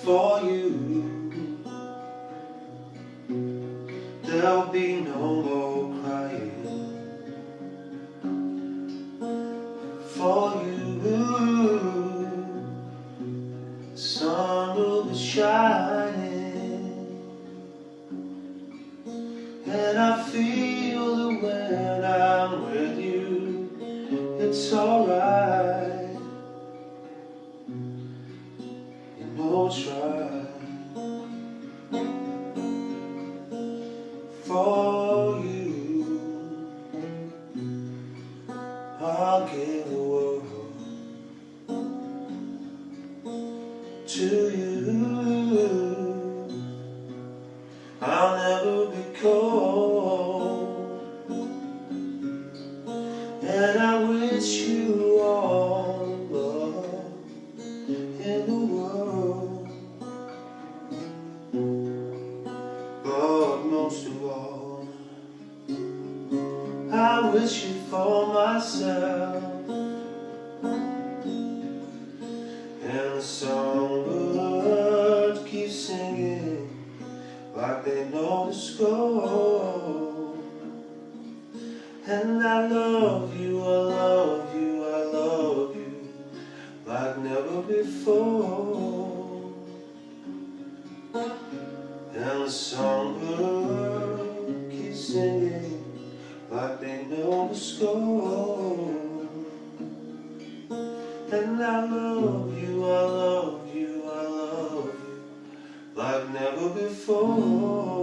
For you, there'll be no more crying. For you, the sun will be shining, and I feel that when I'm with you, it's alright. You know it's right. For you, I'll give the world to you. I'll never be cold, and I wish you all the love in the world. But most of all, I wish it for myself. And the songbirds keep singing like they know the score. And I love you, I love you, I love you like never before. And the songbird keeps singing like they know the score. And I love you, I love you, I love you like never before.